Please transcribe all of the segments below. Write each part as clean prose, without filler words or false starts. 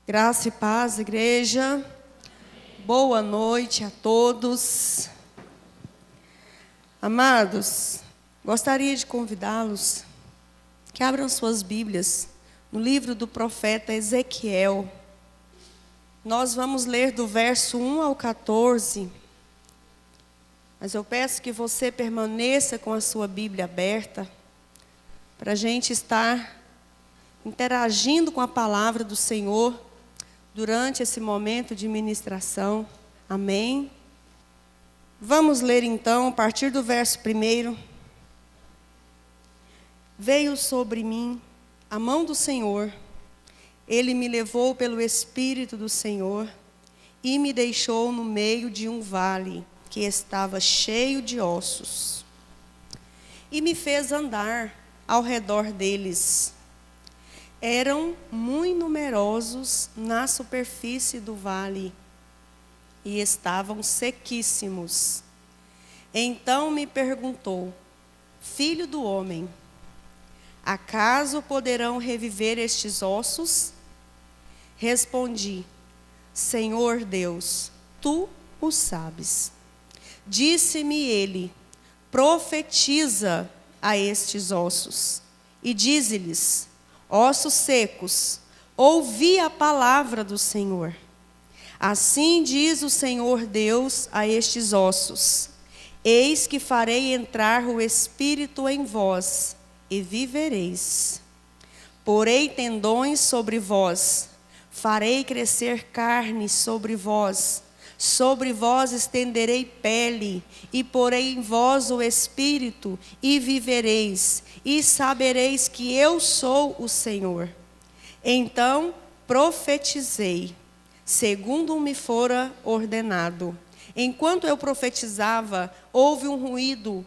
Graça e paz, igreja. Boa noite a todos. Amados, gostaria de convidá-los que abram suas Bíblias no livro do profeta Ezequiel. Nós vamos ler do verso 1 ao 14. Mas eu peço que você permaneça com a sua Bíblia aberta, para a gente estar interagindo com a palavra do Senhor durante esse momento de ministração. Amém? Vamos ler então, a partir do verso 1. Veio sobre mim a mão do Senhor, Ele me levou pelo Espírito do Senhor e me deixou no meio de um vale que estava cheio de ossos. E me fez andar ao redor deles. Eram muito numerosos na superfície do vale e estavam sequíssimos. Então me perguntou: Filho do homem, acaso poderão reviver estes ossos? Respondi: Senhor Deus, tu o sabes. Disse-me ele: profetiza a estes ossos e dize-lhes: ossos secos, ouvi a palavra do Senhor. Assim diz o Senhor Deus a estes ossos: eis que farei entrar o Espírito em vós, e vivereis. Porei tendões sobre vós, farei crescer carne sobre vós estenderei pele, e porei em vós o Espírito, e vivereis, e sabereis que eu sou o Senhor. Então profetizei, segundo me fora ordenado. Enquanto eu profetizava, houve um ruído,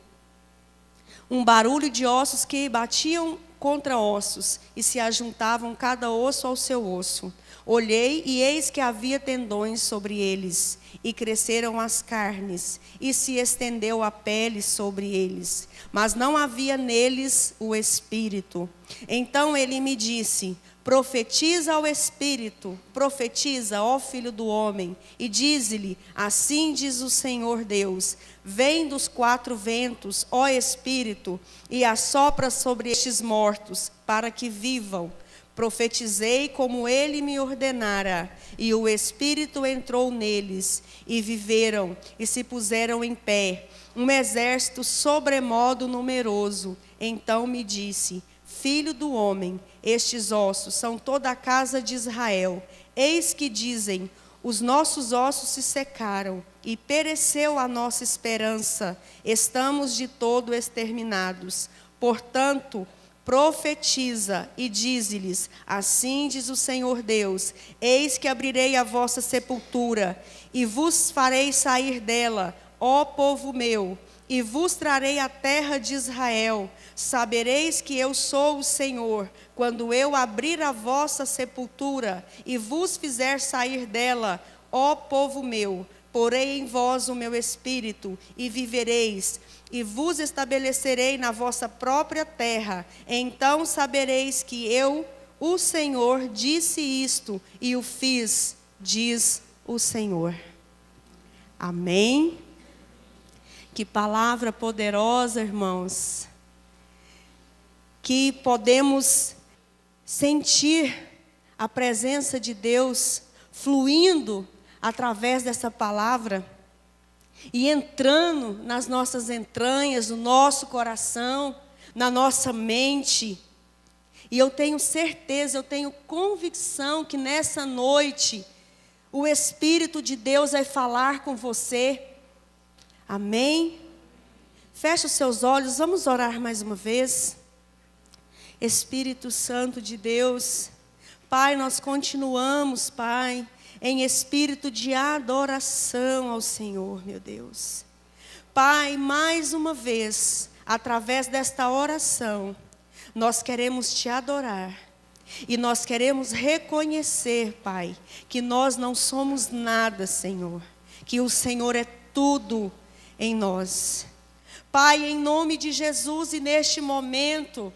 um barulho de ossos que batiam contra ossos, e se ajuntavam cada osso ao seu osso. Olhei, e eis que havia tendões sobre eles, e cresceram as carnes, e se estendeu a pele sobre eles, mas não havia neles o Espírito. Então ele me disse: profetiza ao Espírito, profetiza, ó Filho do homem, e dize-lhe: assim diz o Senhor Deus: vem dos 4 ventos, ó Espírito, e assopra sobre estes mortos, para que vivam. Profetizei como ele me ordenara, e o Espírito entrou neles, e viveram, e se puseram em pé, um exército sobremodo numeroso. Então me disse: Filho do homem, estes ossos são toda a casa de Israel. Eis que dizem: os nossos ossos se secaram, e pereceu a nossa esperança, estamos de todo exterminados. Portanto, profetiza e dize-lhes: assim diz o Senhor Deus: eis que abrirei a vossa sepultura, e vos farei sair dela, ó povo meu, e vos trarei a terra de Israel. Sabereis que eu sou o Senhor, quando eu abrir a vossa sepultura, e vos fizer sair dela, ó povo meu. Porei em vós o meu Espírito, e vivereis, e vos estabelecerei na vossa própria terra. Então sabereis que eu, o Senhor, disse isto, e o fiz, diz o Senhor. Amém? Que palavra poderosa, irmãos. Que podemos sentir a presença de Deus fluindo através dessa palavra e entrando nas nossas entranhas, no nosso coração, na nossa mente. E eu tenho certeza, eu tenho convicção que nessa noite o Espírito de Deus vai falar com você. Amém? Feche os seus olhos, vamos orar mais uma vez. Espírito Santo de Deus, Pai, nós continuamos, Pai, em espírito de adoração ao Senhor, meu Deus. Pai, mais uma vez, através desta oração, nós queremos te adorar. E nós queremos reconhecer, Pai, que nós não somos nada, Senhor. que o Senhor é tudo em nós. Pai, em nome de Jesus, e neste momento,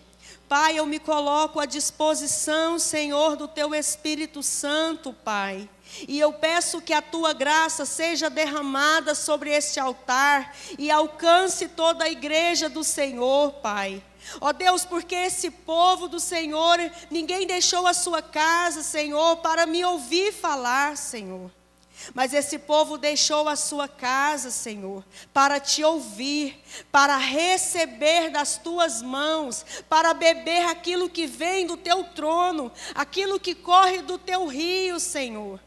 Pai, eu me coloco à disposição, Senhor, do Teu Espírito Santo, Pai. E eu peço que a Tua graça seja derramada sobre este altar e alcance toda a igreja do Senhor, Pai. Ó Deus, porque esse povo do Senhor, ninguém deixou a sua casa, Senhor, para me ouvir falar, Senhor. Mas esse povo deixou a sua casa, Senhor, para te ouvir, para receber das tuas mãos, para beber aquilo que vem do teu trono, aquilo que corre do teu rio, Senhor.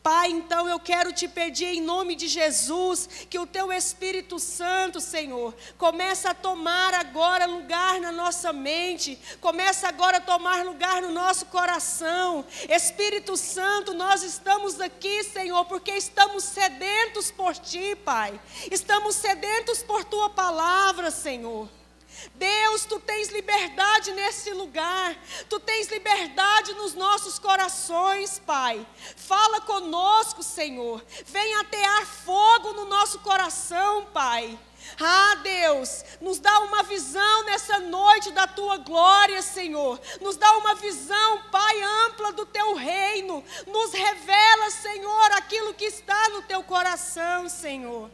Pai, então eu quero te pedir em nome de Jesus, que o teu Espírito Santo, Senhor, começa a tomar agora lugar na nossa mente, começa agora a tomar lugar no nosso coração. Espírito Santo, nós estamos aqui, Senhor, porque estamos sedentos por ti, Pai. Estamos sedentos por tua palavra, Senhor. Deus, Tu tens liberdade nesse lugar, Tu tens liberdade nos nossos corações, Pai. Fala conosco, Senhor, venha atear fogo no nosso coração, Pai. Ah, Deus, nos dá uma visão nessa noite da Tua glória, Senhor. Nos dá uma visão, Pai, ampla do Teu reino. Nos revela, Senhor, aquilo que está no Teu coração, Senhor.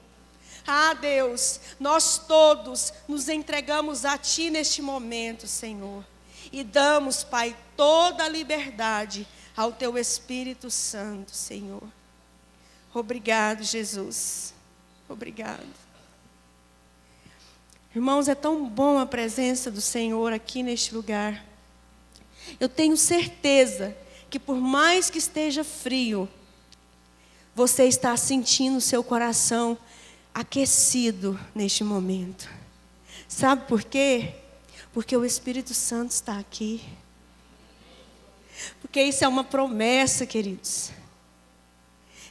Ah, Deus, nós todos nos entregamos a Ti neste momento, Senhor. E damos, Pai, toda a liberdade ao Teu Espírito Santo, Senhor. Obrigado, Jesus. Obrigado. Irmãos, é tão bom a presença do Senhor aqui neste lugar. Eu tenho certeza que por mais que esteja frio, você está sentindo o seu coração aquecido neste momento. Sabe por quê? Porque o Espírito Santo está aqui. Porque isso é uma promessa, queridos.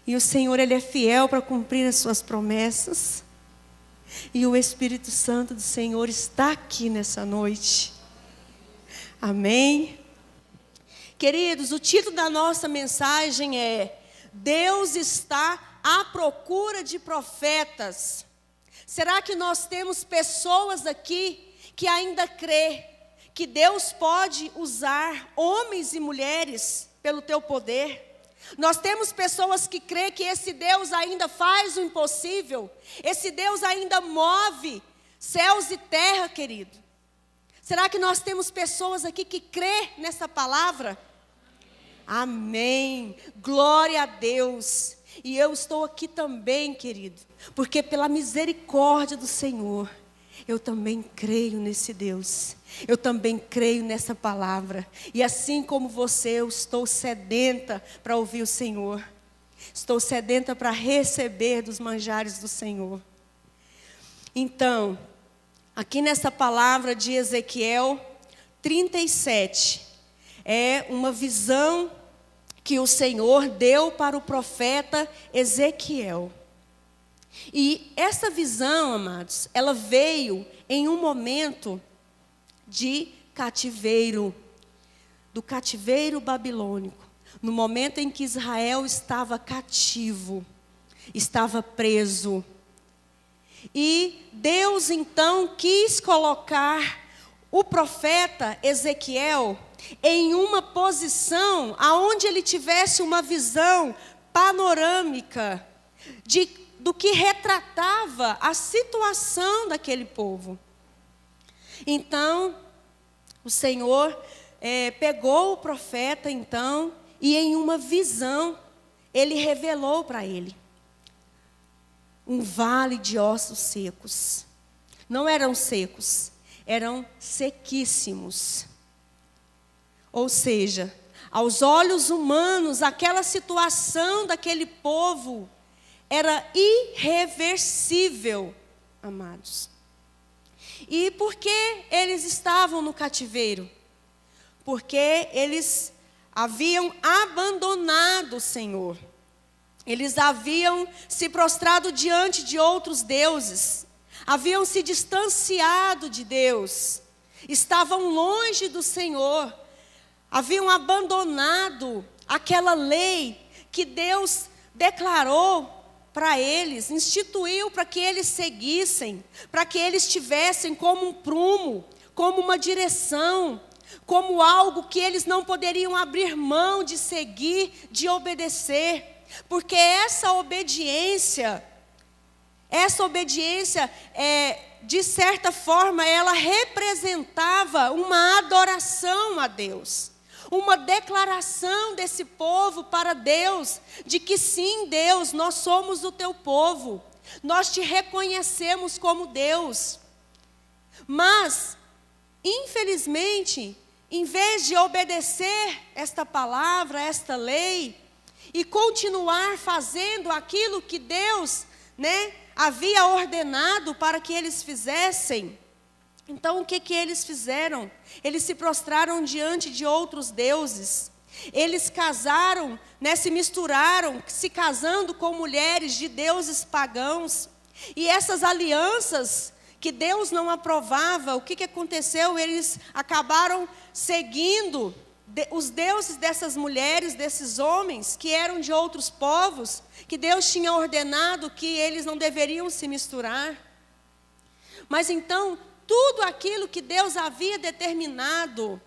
E o Senhor, Ele é fiel para cumprir as suas promessas. E o Espírito Santo do Senhor está aqui nessa noite. Amém? Queridos, o título da nossa mensagem é: Deus está à procura de profetas. Será que nós temos pessoas aqui que ainda crê que Deus pode usar homens e mulheres pelo teu poder? Nós temos pessoas que crê que esse Deus ainda faz o impossível. Esse Deus ainda move céus e terra, querido. Será que nós temos pessoas aqui que crê nessa palavra? Amém. Glória a Deus. E eu estou aqui também, querido, porque pela misericórdia do Senhor, eu também creio nesse Deus. Eu também creio nessa palavra. E assim como você, eu estou sedenta para ouvir o Senhor. Estou sedenta para receber dos manjares do Senhor. Então, aqui nessa palavra de Ezequiel 37, é uma visão que o Senhor deu para o profeta Ezequiel. E essa visão, amados, ela veio em um momento de cativeiro, do cativeiro babilônico, no momento em que Israel estava cativo, estava preso. E Deus então quis colocar o profeta Ezequiel em uma posição aonde ele tivesse uma visão panorâmica do que retratava a situação daquele povo. Então, o Senhor pegou o profeta então e em uma visão ele revelou para ele um vale de ossos secos. Não eram secos, eram sequíssimos. Ou seja, aos olhos humanos, aquela situação daquele povo era irreversível, amados. E por que eles estavam no cativeiro? Porque eles haviam abandonado o Senhor. Eles haviam se prostrado diante de outros deuses. Haviam se distanciado de Deus. Estavam longe do Senhor. Haviam abandonado aquela lei que Deus declarou para eles, instituiu para que eles seguissem, para que eles tivessem como um prumo, como uma direção, como algo que eles não poderiam abrir mão de seguir, de obedecer, porque essa obediência, de certa forma, ela representava uma adoração a Deus, uma declaração desse povo para Deus, de que sim, Deus, nós somos o teu povo, nós te reconhecemos como Deus. Mas, infelizmente, em vez de obedecer esta palavra, esta lei, e continuar fazendo aquilo que Deus, havia ordenado para que eles fizessem, então o que eles fizeram? Eles se prostraram diante de outros deuses. Eles casaram, se misturaram, se casando com mulheres de deuses pagãos. E essas alianças que Deus não aprovava, o que aconteceu? Eles acabaram seguindo os deuses dessas mulheres, desses homens, que eram de outros povos, que Deus tinha ordenado que eles não deveriam se misturar. Mas então, tudo aquilo que Deus havia determinado,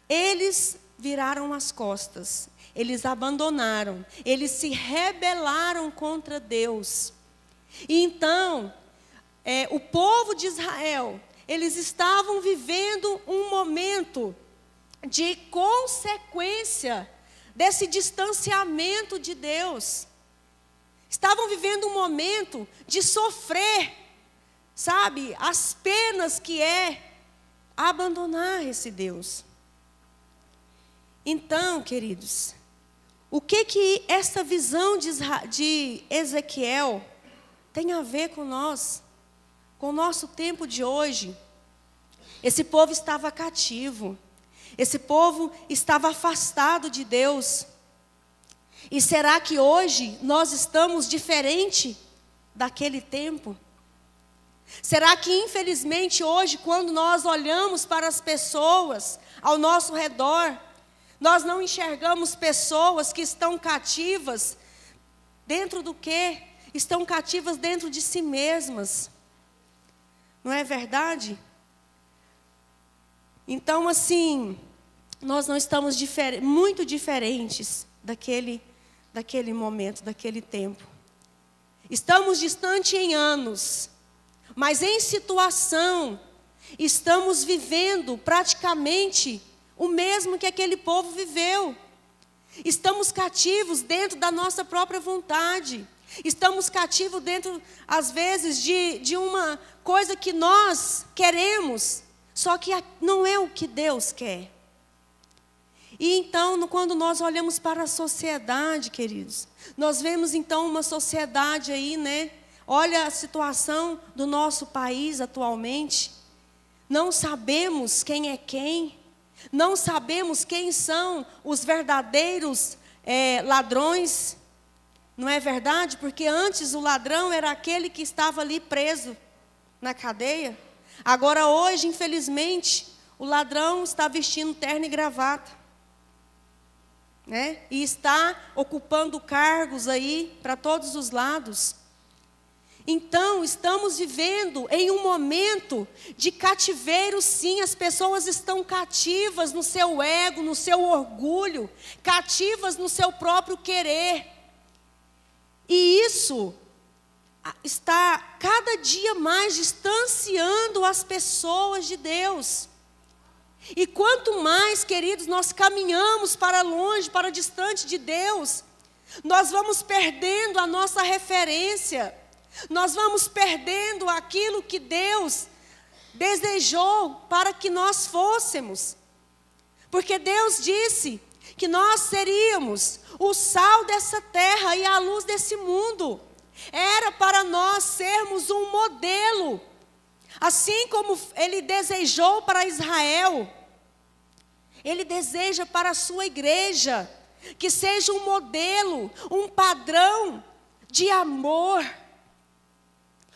eles viraram as costas, eles abandonaram, eles se rebelaram contra Deus. E então, o povo de Israel, eles estavam vivendo um momento de consequência desse distanciamento de Deus. Estavam vivendo um momento de sofrer, as penas que é abandonar esse Deus. Então, queridos, o que essa visão de Ezequiel tem a ver com nós, com o nosso tempo de hoje? Esse povo estava cativo, esse povo estava afastado de Deus. E será que hoje nós estamos diferente daquele tempo? Será que, infelizmente, hoje, quando nós olhamos para as pessoas ao nosso redor, nós não enxergamos pessoas que estão cativas dentro do quê? Estão cativas dentro de si mesmas. Não é verdade? Então, assim, nós não estamos muito diferentes daquele momento, daquele tempo. Estamos distantes em anos, mas em situação, estamos vivendo praticamente o mesmo que aquele povo viveu. Estamos cativos dentro da nossa própria vontade. Estamos cativos dentro, às vezes, de uma coisa que nós queremos, só que não é o que Deus quer. E então, quando nós olhamos para a sociedade, queridos, nós vemos então uma sociedade aí, Olha a situação do nosso país atualmente. Não sabemos quem é quem. Não sabemos quem são os verdadeiros ladrões. Não é verdade? Porque antes o ladrão era aquele que estava ali preso na cadeia. Agora hoje, infelizmente, o ladrão está vestindo terno e gravata. E está ocupando cargos aí para todos os lados. Então, estamos vivendo em um momento de cativeiro, sim. As pessoas estão cativas no seu ego, no seu orgulho, cativas no seu próprio querer. E isso está cada dia mais distanciando as pessoas de Deus. E quanto mais, queridos, nós caminhamos para longe, para distante de Deus, nós vamos perdendo a nossa referência. Nós vamos perdendo aquilo que Deus desejou para que nós fôssemos. Porque Deus disse que nós seríamos o sal dessa terra e a luz desse mundo. Era para nós sermos um modelo. Assim como Ele desejou para Israel, Ele deseja para a sua igreja, que seja um modelo, um padrão de amor,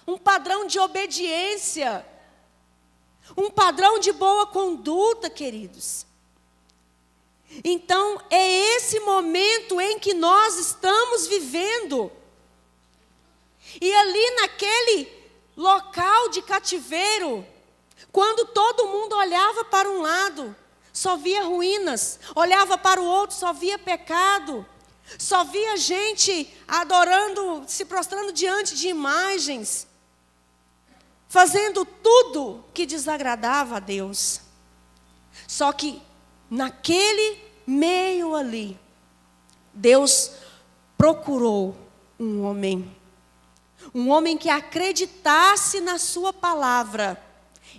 um padrão de obediência, um padrão de boa conduta, queridos. Então, é esse momento em que nós estamos vivendo. E ali naquele local de cativeiro, quando todo mundo olhava para um lado, só via ruínas, olhava para o outro, só via pecado, só via gente adorando, se prostrando diante de imagens, fazendo tudo que desagradava a Deus. Só que naquele meio ali, Deus procurou um homem que acreditasse na sua palavra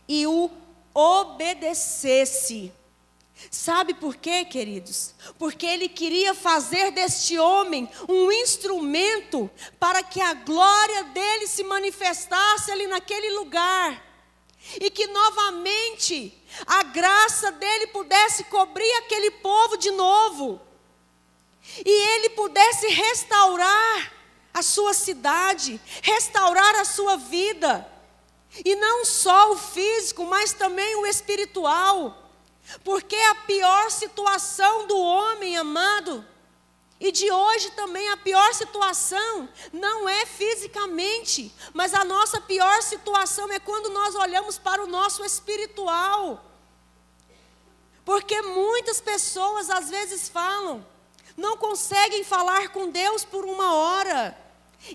e o obedecesse. Sabe por quê, queridos? Porque ele queria fazer deste homem um instrumento para que a glória dele se manifestasse ali naquele lugar. E que novamente a graça dele pudesse cobrir aquele povo de novo. E ele pudesse restaurar a sua cidade, restaurar a sua vida. E não só o físico, mas também o espiritual. Porque a pior situação do homem, amado, e de hoje também a pior situação, não é fisicamente, mas a nossa pior situação é quando nós olhamos para o nosso espiritual. Porque muitas pessoas às vezes não conseguem falar com Deus por uma hora.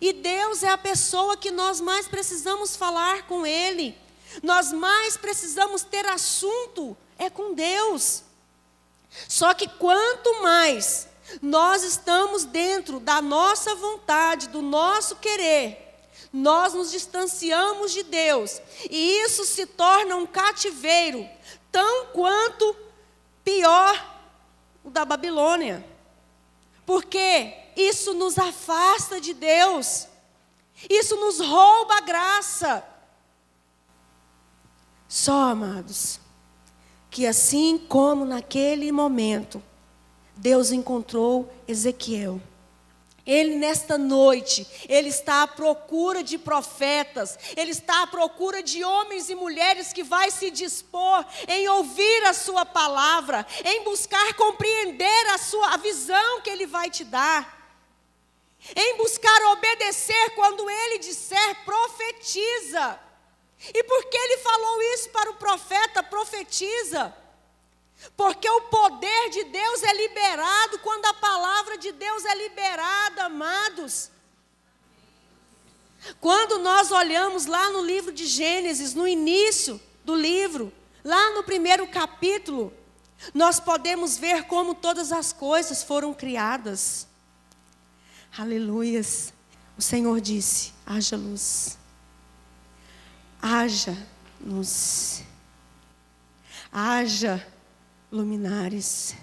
E Deus é a pessoa que nós mais precisamos falar com Ele. Nós mais precisamos ter assunto com Deus. Só que quanto mais nós estamos dentro da nossa vontade, do nosso querer, nós nos distanciamos de Deus. E isso se torna um cativeiro, tão quanto pior o da Babilônia. Porque isso nos afasta de Deus. Isso nos rouba a graça. Só, amados, que assim como naquele momento, Deus encontrou Ezequiel. Ele nesta noite, ele está à procura de profetas, ele está à procura de homens e mulheres que vai se dispor em ouvir a sua palavra, em buscar compreender a visão que ele vai te dar, em buscar obedecer quando ele disser profetiza. E por que ele falou isso para o profeta? Profetiza. Porque o poder de Deus é liberado quando a palavra de Deus é liberada, amados. Quando nós olhamos lá no livro de Gênesis, no início do livro, lá no primeiro capítulo, nós podemos ver como todas as coisas foram criadas. Aleluias. O Senhor disse: haja luz. Haja luz. Haja luminares,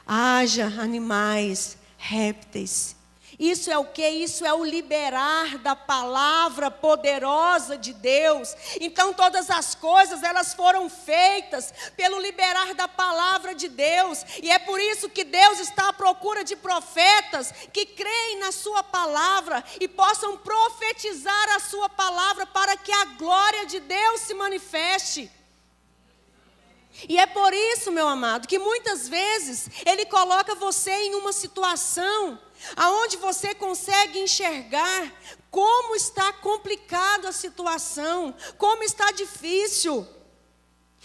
haja animais, répteis. Isso é o quê? Isso é o liberar da palavra poderosa de Deus. Então todas as coisas, elas foram feitas pelo liberar da palavra de Deus. E é por isso que Deus está à procura de profetas que creem na sua palavra e possam profetizar a sua palavra para que a glória de Deus se manifeste. E é por isso, meu amado, que muitas vezes Ele coloca você em uma situação aonde você consegue enxergar como está complicado a situação, como está difícil.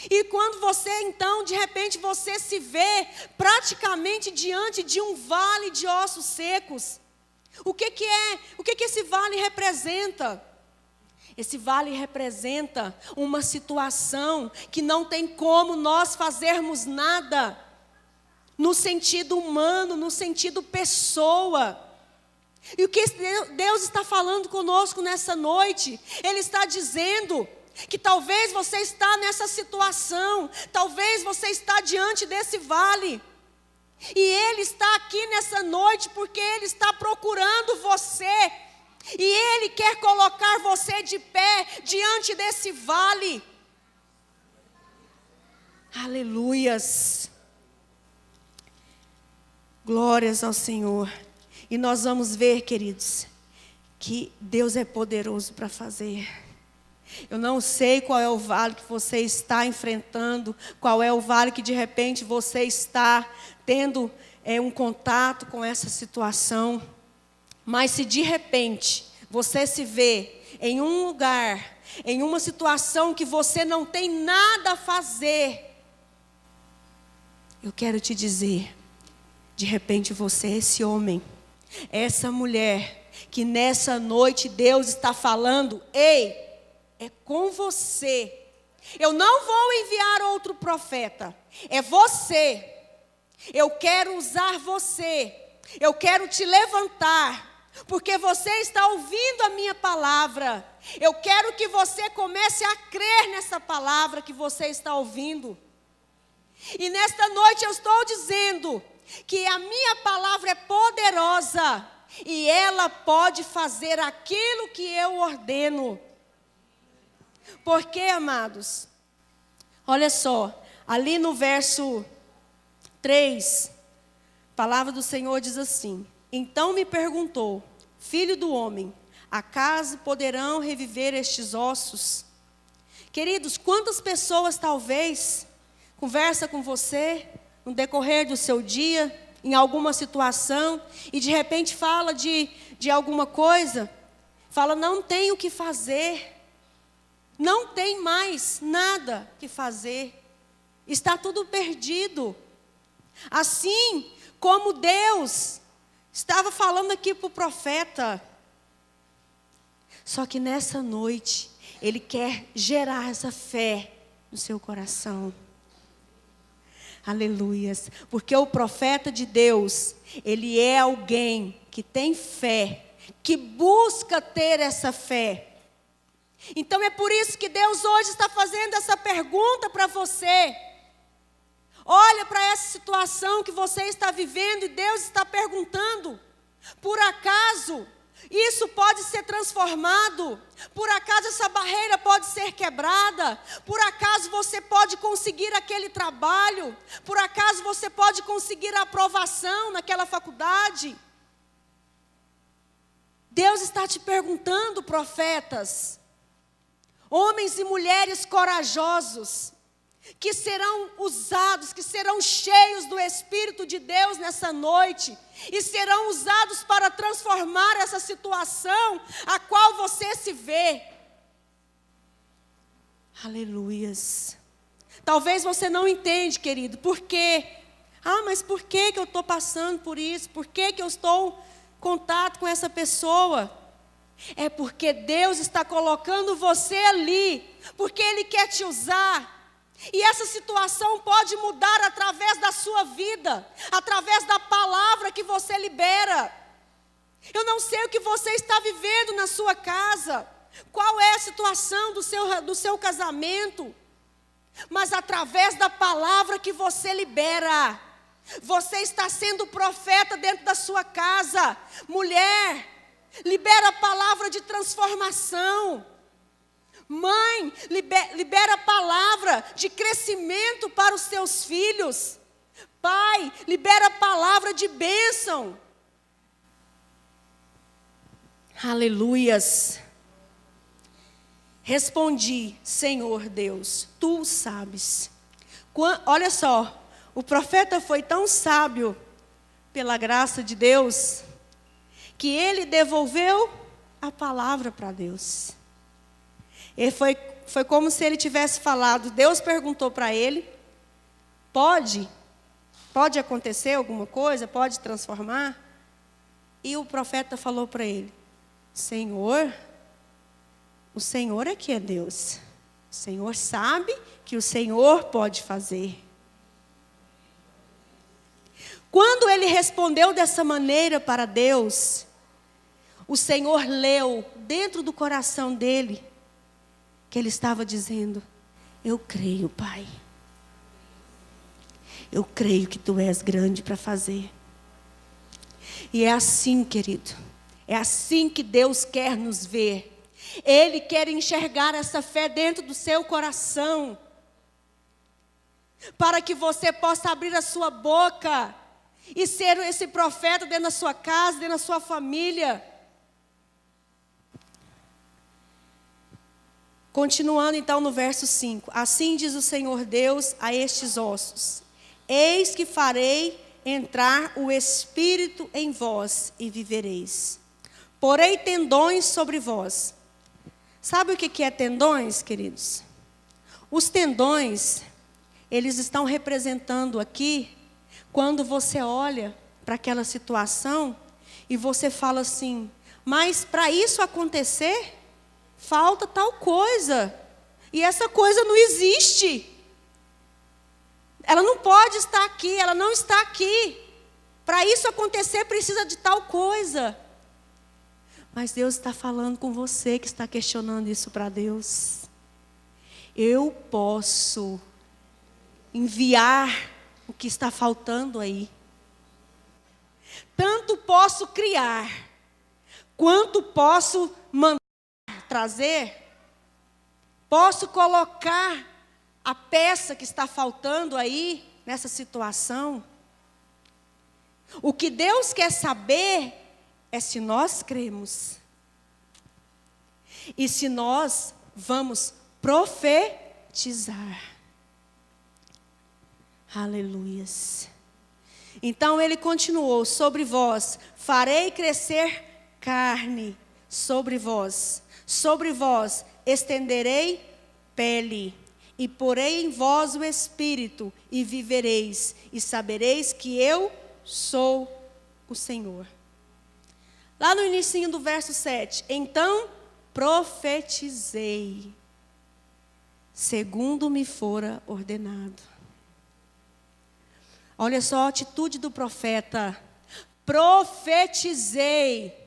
E quando você, então, de repente, você se vê praticamente diante de um vale de ossos secos. O que esse vale representa? Esse vale representa uma situação que não tem como nós fazermos nada no sentido humano, no sentido pessoa. E o que Deus está falando conosco nessa noite? Ele está dizendo que talvez você está nessa situação, talvez você está diante desse vale. E Ele está aqui nessa noite porque Ele está procurando você. E Ele quer colocar você de pé diante desse vale. Aleluias. Glórias ao Senhor. E nós vamos ver, queridos, que Deus é poderoso para fazer. Eu não sei qual é o vale que você está enfrentando, qual é o vale que de repente você está tendo um contato com essa situação. Mas se de repente você se vê em um lugar, em uma situação que você não tem nada a fazer, eu quero te dizer, de repente você é esse homem, essa mulher, que nessa noite Deus está falando, ei, é com você. Eu não vou enviar outro profeta, é você. Eu quero usar você, eu quero te levantar, porque você está ouvindo a minha palavra. Eu quero que você comece a crer nessa palavra que você está ouvindo. E nesta noite eu estou dizendo que a minha palavra é poderosa e ela pode fazer aquilo que eu ordeno. Porque, amados, olha só, ali no verso 3, a palavra do Senhor diz assim: então me perguntou, filho do homem, acaso poderão reviver estes ossos? Queridos, quantas pessoas talvez conversa com você no decorrer do seu dia, em alguma situação, e de repente fala de alguma coisa, fala, não tem o que fazer, não tem mais nada que fazer, está tudo perdido. Assim como Deus estava falando aqui para o profeta, só que nessa noite, Ele quer gerar essa fé no seu coração. Aleluias, porque o profeta de Deus, ele é alguém que tem fé, que busca ter essa fé. Então é por isso que Deus hoje está fazendo essa pergunta para você. Olha para essa situação que você está vivendo e Deus está perguntando, por acaso isso pode ser transformado? Por acaso essa barreira pode ser quebrada? Por acaso você pode conseguir aquele trabalho? Por acaso você pode conseguir a aprovação naquela faculdade? Deus está te perguntando, profetas, homens e mulheres corajosos, que serão usados, que serão cheios do Espírito de Deus nessa noite, e serão usados para transformar essa situação a qual você se vê. Aleluias. Talvez você não entende, querido, por quê? Mas por que eu estou passando por isso? Por que eu estou em contato com essa pessoa? É porque Deus está colocando você ali, porque Ele quer te usar. E essa situação pode mudar através da sua vida, através da palavra que você libera. Eu não sei o que você está vivendo na sua casa, qual é a situação do seu casamento, mas através da palavra que você libera, você está sendo profeta dentro da sua casa. Mulher, libera a palavra de transformação. Mãe, libera a palavra de crescimento para os seus filhos. Pai, libera a palavra de bênção. Aleluias. Respondi, Senhor Deus, Tu sabes. Olha só, o profeta foi tão sábio pela graça de Deus, que ele devolveu a palavra para Deus. Foi como se ele tivesse falado, Deus perguntou para ele, pode acontecer alguma coisa, pode transformar? E o profeta falou para ele, Senhor, o Senhor é que é Deus. O Senhor sabe que o Senhor pode fazer. Quando ele respondeu dessa maneira para Deus, o Senhor leu dentro do coração dele, que ele estava dizendo, eu creio, Pai. Eu creio que Tu és grande para fazer. E é assim, querido, é assim que Deus quer nos ver. Ele quer enxergar essa fé dentro do seu coração, para que você possa abrir a sua boca e ser esse profeta dentro da sua casa, dentro da sua família. Continuando então no verso 5. Assim diz o Senhor Deus a estes ossos: eis que farei entrar o Espírito em vós e vivereis. porei tendões sobre vós. Sabe o que é tendões, queridos? Os tendões, eles estão representando aqui, quando você olha para aquela situação e você fala assim, mas para isso acontecer, falta tal coisa. E essa coisa não existe. Ela não pode estar aqui, ela não está aqui. Para isso acontecer, precisa de tal coisa. Mas Deus está falando com você que está questionando isso para Deus. Eu posso enviar o que está faltando aí. Tanto posso criar, quanto posso mandar trazer. Posso colocar a peça que está faltando aí, nessa situação. O que Deus quer saber é se nós cremos. E se nós vamos profetizar. Aleluias. Então ele continuou, sobre vós farei crescer carne, sobre vós estenderei pele, e porei em vós o espírito, e vivereis, e sabereis que eu sou o Senhor. Lá no início do verso 7, então profetizei, segundo me fora ordenado. Olha só a atitude do profeta. Profetizei.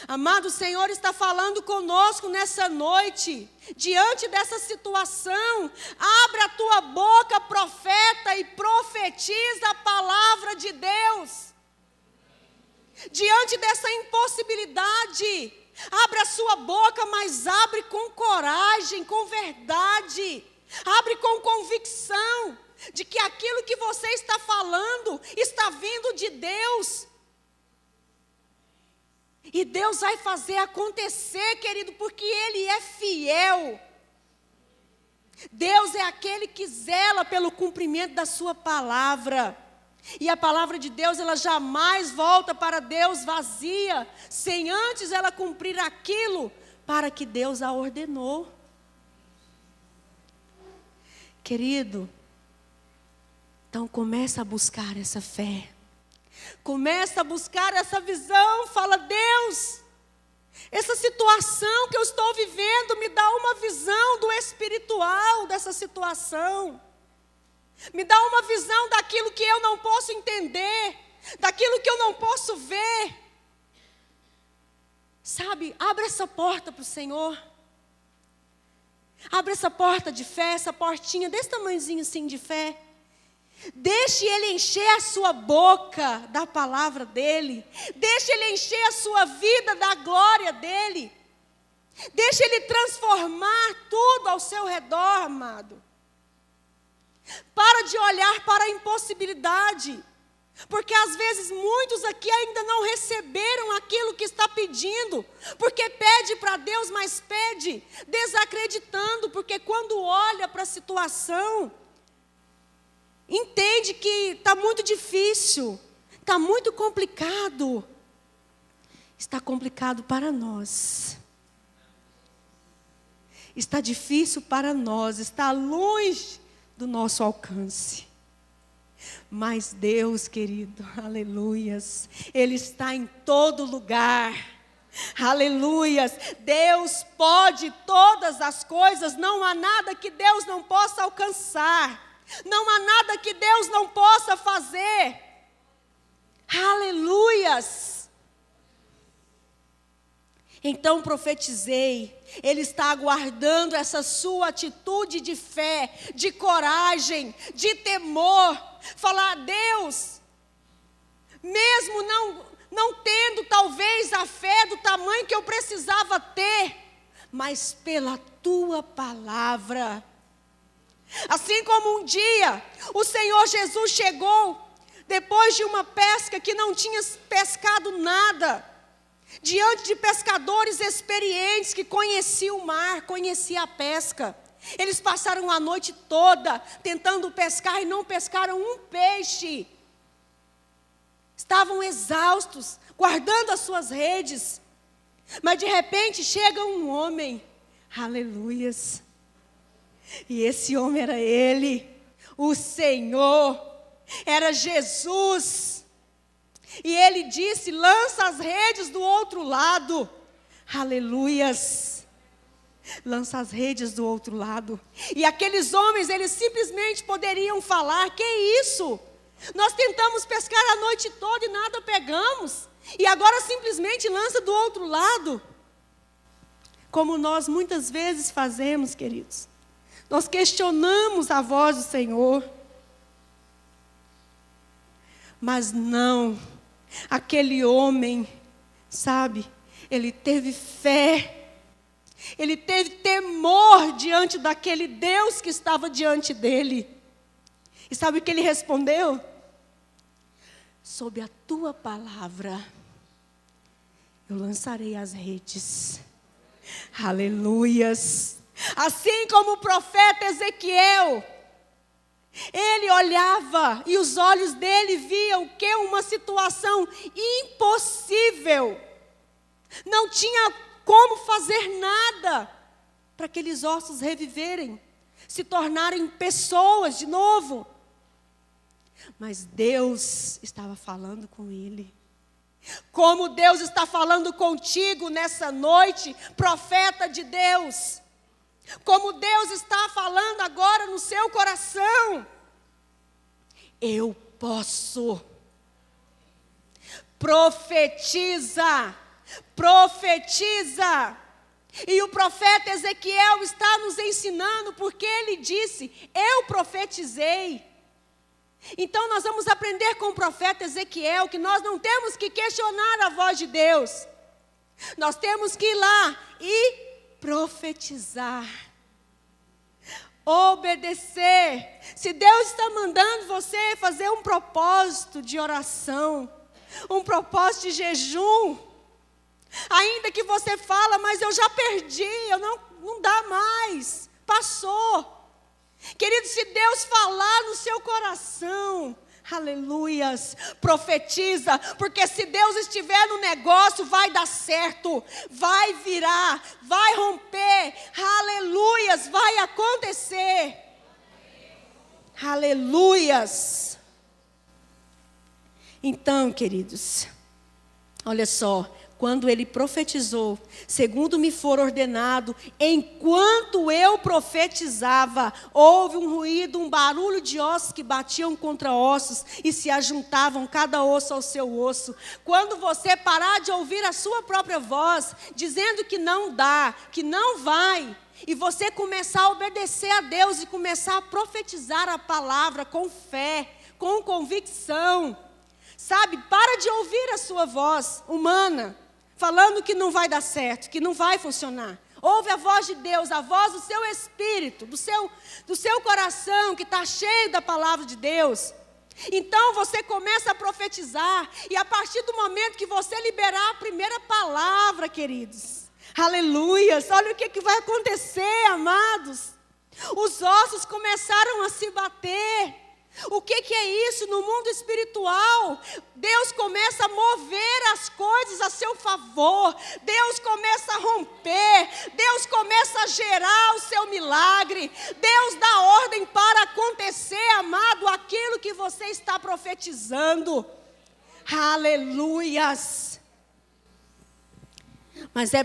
Amado, o Senhor está falando conosco nessa noite. Diante dessa situação, abre a tua boca, profeta, e profetiza a palavra de Deus. Diante dessa impossibilidade, abre a sua boca, mas abre com coragem, com verdade. Abre com convicção de que aquilo que você está falando está vindo de Deus. E Deus vai fazer acontecer, querido, porque Ele é fiel. Deus é aquele que zela pelo cumprimento da sua palavra. E a palavra de Deus, ela jamais volta para Deus vazia, sem antes ela cumprir aquilo para que Deus a ordenou. Querido, então começa a buscar essa fé. Começa a buscar essa visão. Fala, Deus, essa situação que eu estou vivendo, me dá uma visão do espiritual dessa situação. Me dá uma visão daquilo que eu não posso entender, daquilo que eu não posso ver. Sabe, abre essa porta para o Senhor. Abre essa porta de fé, essa portinha desse tamanhozinho assim de fé. Deixe Ele encher a sua boca da palavra dEle. Deixe Ele encher a sua vida da glória dEle. Deixe Ele transformar tudo ao seu redor, amado. Para de olhar para a impossibilidade. Porque às vezes muitos aqui ainda não receberam aquilo que está pedindo. Porque pede para Deus, mas pede desacreditando. Porque quando olha para a situação, entende que está muito difícil, está muito complicado. Está complicado para nós. Está difícil para nós, está longe do nosso alcance. Mas Deus, querido, aleluias, Ele está em todo lugar. Aleluias, Deus pode todas as coisas, não há nada que Deus não possa alcançar. Não há nada que Deus não possa fazer. Aleluias. Então profetizei. Ele está aguardando essa sua atitude de fé, de coragem, de temor. Falar, Deus, mesmo não tendo talvez a fé do tamanho que eu precisava ter, mas pela tua palavra. Assim como um dia o Senhor Jesus chegou, depois de uma pesca que não tinha pescado nada, diante de pescadores experientes que conheciam o mar, conheciam a pesca. Eles passaram a noite toda tentando pescar e não pescaram um peixe. Estavam exaustos, guardando as suas redes. Mas de repente chega um homem, aleluias. E esse homem era ele, o Senhor, era Jesus. E ele disse: lança as redes do outro lado, aleluias. Lança as redes do outro lado. E aqueles homens, eles simplesmente poderiam falar: que isso? Nós tentamos pescar a noite toda e nada pegamos. E agora simplesmente lança do outro lado. Como nós muitas vezes fazemos, queridos. Nós questionamos a voz do Senhor. Mas não. Aquele homem, sabe, ele teve fé. Ele teve temor diante daquele Deus que estava diante dele. E sabe o que ele respondeu? Sob a tua palavra, eu lançarei as redes. Aleluias. Assim como o profeta Ezequiel, ele olhava e os olhos dele viam que uma situação impossível. Não tinha como fazer nada para aqueles ossos reviverem, se tornarem pessoas de novo. Mas Deus estava falando com ele. Como Deus está falando contigo nessa noite, profeta de Deus. Como Deus está falando agora no seu coração. Eu posso. Profetiza. Profetiza. E o profeta Ezequiel está nos ensinando, porque ele disse: eu profetizei. Então nós vamos aprender com o profeta Ezequiel que nós não temos que questionar a voz de Deus. Nós temos que ir lá e profetizar. Obedecer. Se Deus está mandando você fazer um propósito de oração, um propósito de jejum, ainda que você fala: mas eu já perdi, não dá mais, passou. Querido, se Deus falar no seu coração, aleluias, profetiza, porque se Deus estiver no negócio, vai dar certo, vai virar, vai romper, aleluias, vai acontecer, aleluias. Então, queridos, olha só. Quando ele profetizou, segundo me for ordenado, enquanto eu profetizava, houve um ruído, um barulho de ossos que batiam contra ossos e se ajuntavam cada osso ao seu osso. Quando você parar de ouvir a sua própria voz, dizendo que não dá, que não vai, e você começar a obedecer a Deus e começar a profetizar a palavra com fé, com convicção, sabe, para de ouvir a sua voz humana, falando que não vai dar certo, que não vai funcionar. Ouve a voz de Deus, a voz do seu espírito, do seu coração que está cheio da palavra de Deus. Então você começa a profetizar, e a partir do momento que você liberar a primeira palavra, queridos, aleluias, olha o que vai acontecer, amados. Os ossos começaram a se bater. O que é isso no mundo espiritual? Deus começa a mover as coisas a seu favor. Deus começa a romper. Deus começa a gerar o seu milagre. Deus dá ordem para acontecer, amado, aquilo que você está profetizando. Aleluias. Mas é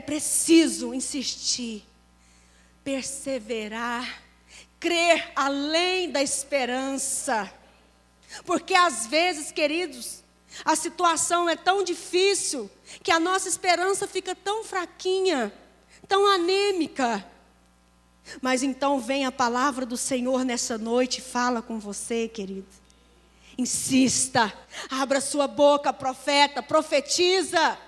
preciso insistir, perseverar, crer além da esperança. Porque às vezes, queridos, a situação é tão difícil que a nossa esperança fica tão fraquinha, tão anêmica. Mas então vem a palavra do Senhor nessa noite e fala com você, querido. Insista, abra sua boca, profeta, profetiza.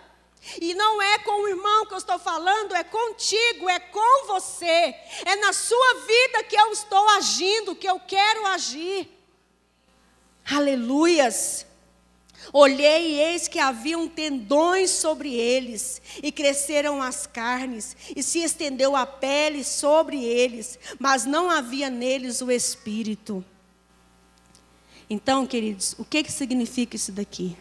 E não é com o irmão que eu estou falando, é contigo, é com você. É na sua vida que eu estou agindo, que eu quero agir. Aleluias. Olhei e eis que haviam tendões sobre eles, e cresceram as carnes, e se estendeu a pele sobre eles, mas não havia neles o espírito. Então, queridos, o que significa isso daqui?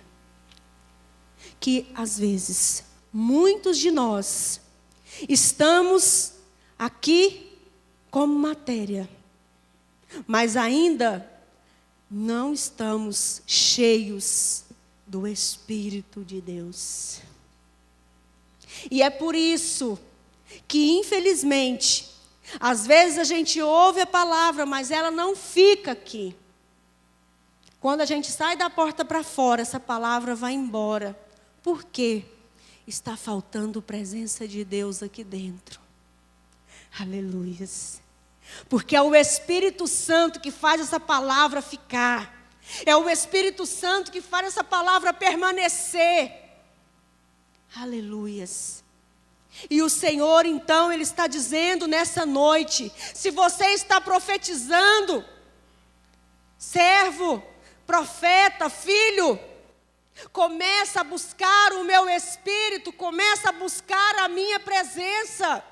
Que às vezes, muitos de nós estamos aqui como matéria, mas ainda não estamos cheios do Espírito de Deus. E é por isso que, infelizmente, às vezes a gente ouve a palavra, mas ela não fica aqui. Quando a gente sai da porta para fora, essa palavra vai embora. Por quê? Está faltando presença de Deus aqui dentro. Aleluias. Porque é o Espírito Santo que faz essa palavra ficar. É o Espírito Santo que faz essa palavra permanecer. Aleluias. E o Senhor, então, Ele está dizendo nessa noite, se você está profetizando, servo, profeta, filho, começa a buscar o meu Espírito, começa a buscar a minha presença.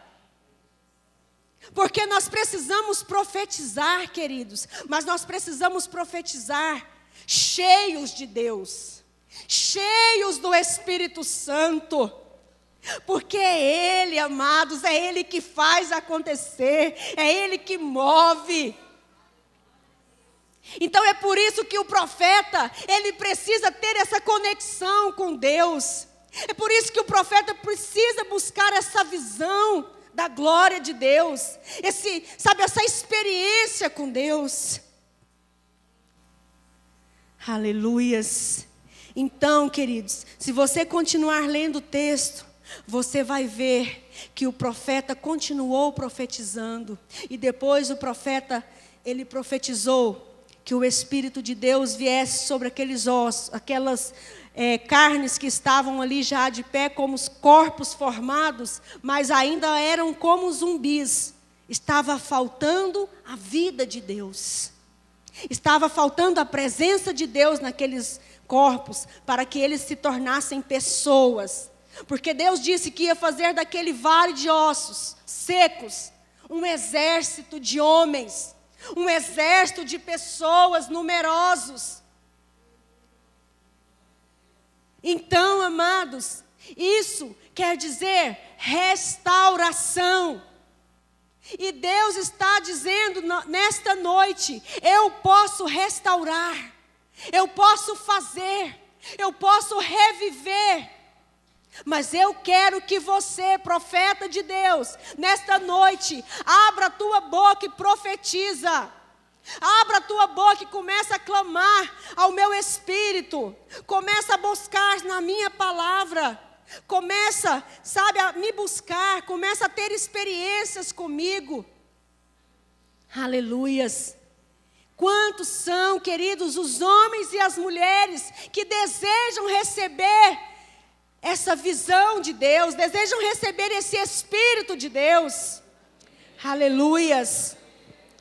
Porque nós precisamos profetizar, queridos, mas nós precisamos profetizar cheios de Deus, cheios do Espírito Santo. Porque é Ele, amados, é Ele que faz acontecer, é Ele que move. Então é por isso que o profeta, ele precisa ter essa conexão com Deus. É por isso que o profeta precisa buscar essa visão da glória de Deus, essa experiência com Deus. Aleluias. Então, queridos, se você continuar lendo o texto, você vai ver que o profeta continuou profetizando. E depois o profeta, ele profetizou que o Espírito de Deus viesse sobre aqueles ossos, aquelas carnes que estavam ali já de pé, como os corpos formados, mas ainda eram como zumbis. Estava faltando a vida de Deus. Estava faltando a presença de Deus naqueles corpos, para que eles se tornassem pessoas. Porque Deus disse que ia fazer daquele vale de ossos secos um exército de homens, um exército de pessoas numerosos. Então, amados, isso quer dizer restauração. E Deus está dizendo nesta noite, eu posso restaurar, eu posso fazer, eu posso reviver. Mas eu quero que você, profeta de Deus, nesta noite, abra a tua boca e profetiza. Abra a tua boca e começa a clamar ao meu Espírito. Começa a buscar na minha palavra. Começa, a me buscar. Começa a ter experiências comigo. Aleluias. Quantos são, queridos, os homens e as mulheres que desejam receber essa visão de Deus, desejam receber esse Espírito de Deus. Aleluias.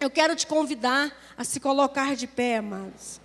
Eu quero te convidar a se colocar de pé, amados.